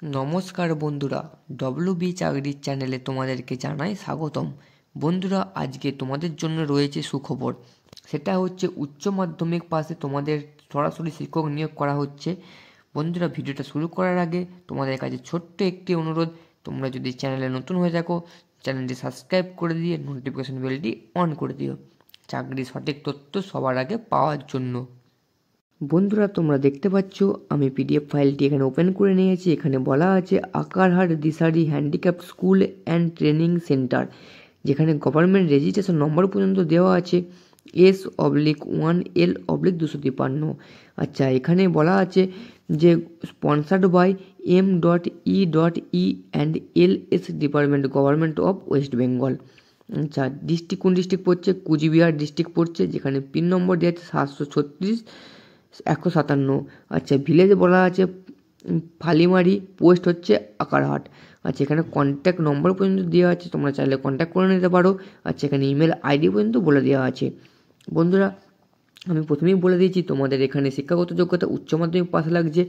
নমস্কার বন্ধুরা, ডব্লিউবি চাকরির চ্যানেলে তোমাদেরকে জানাই স্বাগতম। বন্ধুরা, আজকে তোমাদের জন্য রয়েছে সুখবর। সেটা হচ্ছে উচ্চ মাধ্যমিক পাশে তোমাদের সরাসরি শিক্ষক নিয়োগ করা হচ্ছে। বন্ধুরা, ভিডিওটা শুরু করার আগে তোমাদের কাছে ছোট্ট একটি অনুরোধ, তোমরা যদি চ্যানেলে নতুন হয়ে থাকো চ্যানেলটি সাবস্ক্রাইব করে দিয়ে নোটিফিকেশন বেলটি অন করে দিও চাকরির সঠিক তথ্য সবার আগে পাওয়ার জন্য। বন্ধুরা, তোমরা দেখতে পাচ্ছ আমি পিডিএফ ফাইলটি এখানে ওপেন করে নিয়েছি। এখানে বলা আছে Akarhat Dishari handicap school and training centre, যেখানে গভর্নমেন্ট রেজিস্ট্রেশন নম্বর পর্যন্ত দেওয়া আছে S/1L/253। আচ্ছা, এখানে বলা আছে যে sponsored by M.E.E and LS department government of West Bengal. আচ্ছা, ডিস্ট্রিক্ট কোন ডিস্ট্রিক্ট পড়ছে? কুচবিহার ডিস্ট্রিক্ট পড়ছে, যেখানে পিন নম্বর দেওয়া আছে 736-157। আচ্ছা, ভিলেজ বলা আছে ফালিমারি, পোস্ট হচ্ছে আকারহাট। আচ্ছা, এখানে কন্ট্যাক্ট নম্বর পর্যন্ত দেওয়া আছে, তোমরা চাইলে কন্ট্যাক্ট করে নিতে পারো। আচ্ছা, এখানে ইমেল আইডি পর্যন্ত বলে দেওয়া আছে। বন্ধুরা, আমি প্রথমেই বলে দিয়েছি তোমাদের এখানে শিক্ষাগত যোগ্যতা উচ্চ মাধ্যমিক পাস লাগছে।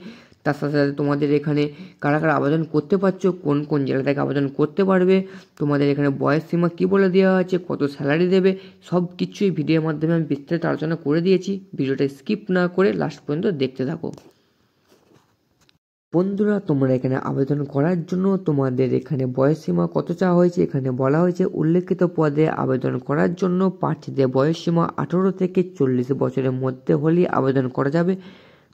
তার সাথে সাথে তোমাদের এখানে কারা কারা আবেদন করতে পারছো, কোন কোন জেলা থেকে আবেদন করতে পারবে, তোমাদের এখানে বয়স সীমা কী বলে দেওয়া আছে, কত স্যালারি দেবে, সব কিছুই ভিডিওর মাধ্যমে আমি বিস্তারিত আলোচনা করে দিয়েছি। ভিডিওটা স্কিপ না করে লাস্ট পর্যন্ত দেখতে থাকো। বন্ধুরা, তোমরা এখানে আবেদন করার জন্য তোমাদের এখানে বয়স সীমা কত চাওয়া হয়েছে এখানে বলা হয়েছে, উল্লেখিত পদে আবেদন করার জন্য প্রার্থীদের বয়স সীমা 18 থেকে 40 বছরের মধ্যে হলেই আবেদন করা যাবে।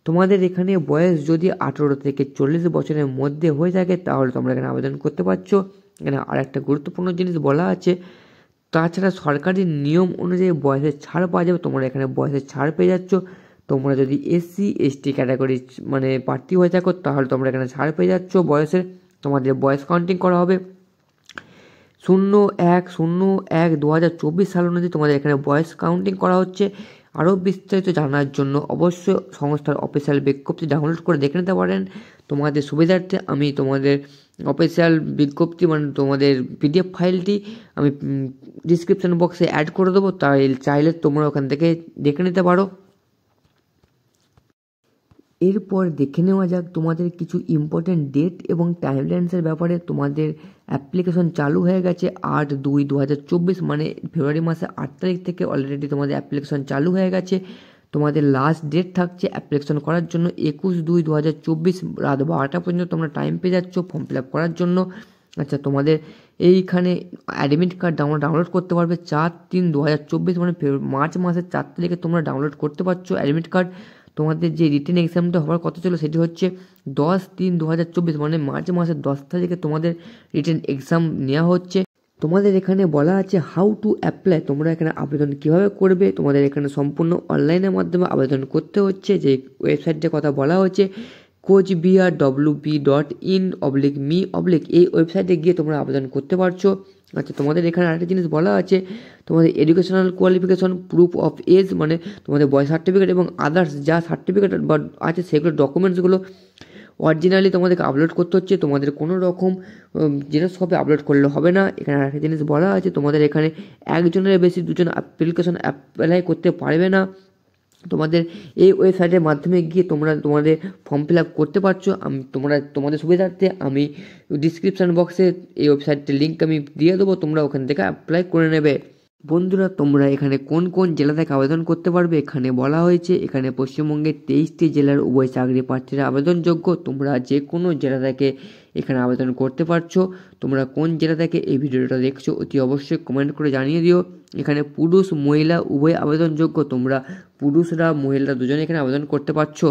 তোমাদের এখানে বয়স যদি 18 থেকে 40 বছরের মধ্যে হয়ে থাকে তাহলে তোমরা এখানে আবেদন করতে পারছো। এখানে আর একটা গুরুত্বপূর্ণ জিনিস বলা আছে, তাছাড়া সরকারি নিয়ম অনুযায়ী বয়সের ছাড় পাওয়া যাবে। তোমরা এখানে বয়সের ছাড় পেয়ে যাচ্ছ। তোমরা যদি SC/ST ক্যাটাগরি প্রার্থী হয়ে থাকো তাহলে তোমরা এখানে ছাড় পেয়ে যাচ্ছ বয়সের। তোমাদের বয়স কাউন্টিং করা হবে 01/01/2024 সাল অনুযায়ী তোমাদের এখানে বয়স কাউন্টিং করা হচ্ছে। আরও বিস্তারিত জানার জন্য অবশ্যই সংস্থার অফিসিয়াল বিজ্ঞপ্তি ডাউনলোড করে দেখে নিতে পারেন। তোমাদের সুবিধার্থে আমি তোমাদের অফিসিয়াল বিজ্ঞপ্তি তোমাদের PDF ফাইলটি আমি ডিসক্রিপশন বক্সে অ্যাড করে দেবো, তাই চাইলে তোমরা ওখান থেকে দেখে নিতে পারো। এরপর দেখে নেওয়া যাক তোমাদের কিছু ইম্পর্টেন্ট ডেট এবং টাইমলাইন্সের ব্যাপারে। তোমাদের অ্যাপ্লিকেশন চালু হয়ে গেছে 8/2/2024, মানে ফেব্রুয়ারি মাসে 8 তারিখ থেকে অলরেডি তোমাদের অ্যাপ্লিকেশন চালু হয়ে গেছে। তোমাদের লাস্ট ডেট থাকছে অ্যাপ্লিকেশন করার জন্য 21/2/2024 রাত 12টা পর্যন্ত তোমরা টাইম পেয়ে যাচ্ছ ফর্ম ফিল আপ করার জন্য। আচ্ছা, তোমাদের এইখানে অ্যাডমিট কার্ড ডাউনলোড করতে পারবে 4/3/2024, মানে মার্চ মাসের 4 তারিখে তোমরা ডাউনলোড করতে পারছো অ্যাডমিট কার্ড। তোমাদের যে রিটেন এক্সামটা হওয়ার কথা ছিল সেটি হচ্ছে 10/3/2024, মানে মার্চ মাসের 10 তারিখে তোমাদের রিটেন এক্সাম নেওয়া হচ্ছে। তোমাদের এখানে বলা আছে হাউ টু অ্যাপ্লাই, তোমরা এখানে আবেদন কিভাবে করবে। তোমাদের এখানে সম্পূর্ণ অনলাইনের মাধ্যমে আবেদন করতে হচ্ছে। যে ওয়েবসাইটের কথা বলা হচ্ছে coachbiharwp.in/me/ এই ওয়েবসাইটে গিয়ে তোমরা আবেদন করতে পারছো। আচ্ছা, তোমাদের এখানে আরেকটা জিনিস বলা আছে, তোমাদের educational qualification, proof of age, মানে তোমাদের বয়স সার্টিফিকেট এবং আদার্স যা সার্টিফিকেট বা আছে সেগুলো ডকুমেন্টসগুলো অরিজিনালি তোমাদেরকে আপলোড করতে হচ্ছে। তোমাদের কোনো রকম জেরক্স কপি আপলোড করলে হবে না। এখানে আরেকটা জিনিস বলা আছে, তোমাদের এখানে একজনের বেশি দুজন অ্যাপ্লিকেশন অ্যাপ্লাই করতে পারবে না। তোমাদের এই ওয়েবসাইটের মাধ্যমে গিয়ে তোমরা তোমাদের ফর্ম ফিল আপ করতে পারছো। তোমাদের সুবিধার্থে আমি ডিসক্রিপশান বক্সে এই ওয়েবসাইটের লিঙ্ক আমি দিয়ে দেবো, তোমরা ওখান থেকে অ্যাপ্লাই করে নেবে। বন্ধুরা, তোমরা এখানে কোন কোন জেলা থেকে আবেদন করতে পারবে এখানে বলা হয়েছে, এখানে পশ্চিমবঙ্গের 23টি জেলার উভয় চাকরি প্রার্থীরা আবেদনযোগ্য। তোমরা যে কোনো জেলা থেকে এখানে আবেদন করতে পারছো। তোমরা কোন জেলা থেকে এই ভিডিওটা দেখছো অতি অবশ্যই কমেন্ট করে জানিয়ে দিও। এখানে পুরুষ মহিলা উভয় আবেদনযোগ্য, তোমরা পুরুষরা মহিলারা দুজনে এখানে আবেদন করতে পারছো।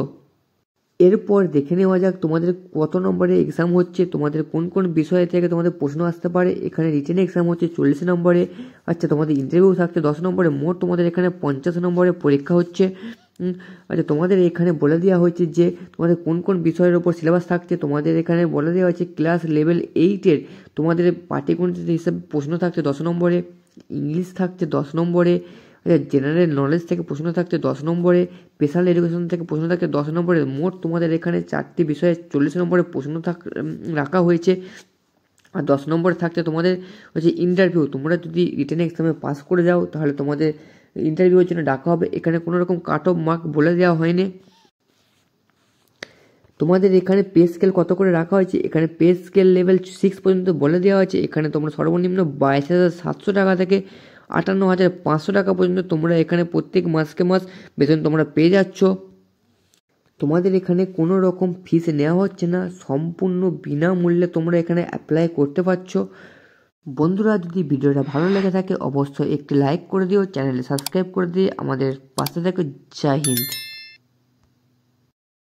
এরপর দেখে নেওয়া যাক তোমাদের কত নম্বরে এক্সাম হচ্ছে, তোমাদের কোন কোন বিষয় থেকে তোমাদের প্রশ্ন আসতে পারে। এখানে রিটেন এক্সাম হচ্ছে 40 নম্বরে। আচ্ছা, তোমাদের ইন্টারভিউ থাকছে 10 নম্বরে। মোট তোমাদের এখানে 50 নম্বরে পরীক্ষা হচ্ছে। আচ্ছা, তোমাদের এখানে বলে দেওয়া হয়েছে যে তোমাদের কোন কোন বিষয়ের ওপর সিলেবাস থাকছে। তোমাদের এখানে বলে দেওয়া হয়েছে ক্লাস লেভেল 8-এর তোমাদের পাটিগণিত হিসাবে প্রশ্ন থাকছে 10 নম্বরে, ইংলিশ থাকছে 10 নম্বরে, জেনারেল নলেজ থেকে প্রশ্ন থাকছে 10 নম্বরে, স্পেশাল এডুকেশন থেকে প্রশ্ন থাকছে 10 নম্বরে। মোট তোমাদের এখানে 4টি বিষয়ে 40 নম্বরে প্রশ্ন রাখা হয়েছে। আর 10 নম্বরে থাকছে তোমাদের হচ্ছে ইন্টারভিউ। তোমরা যদি রিটেন এক্সামে পাস করে যাও তাহলে তোমাদের ইন্টারভিউর জন্য ডাকা হবে। এখানে কোনো রকম কাট অফ মার্ক বলে দেওয়া হয়নি। তোমাদের এখানে পে স্কেল কত করে রাখা হয়েছে, এখানে পে স্কেল লেভেল 6 পর্যন্ত বলে দেওয়া হয়েছে। এখানে তোমরা সর্বনিম্ন 22,700 টাকা থেকে 58,500 টাকা পর্যন্ত তোমরা এখানে প্রত্যেক মাসকে মাস বেতন তোমরা পেয়ে যাচ্ছ। তোমাদের এখানে কোনো রকম ফিস নেওয়া হচ্ছে না, সম্পূর্ণ বিনামূল্যে তোমরা এখানে অ্যাপ্লাই করতে পারছো। বন্ধুরা, যদি ভিডিওটা ভালো লেগে থাকে অবশ্যই একটি লাইক করে দিও, চ্যানেলে সাবস্ক্রাইব করে দিয়ে আমাদের পাশে থাকো। জয় হিন্দ।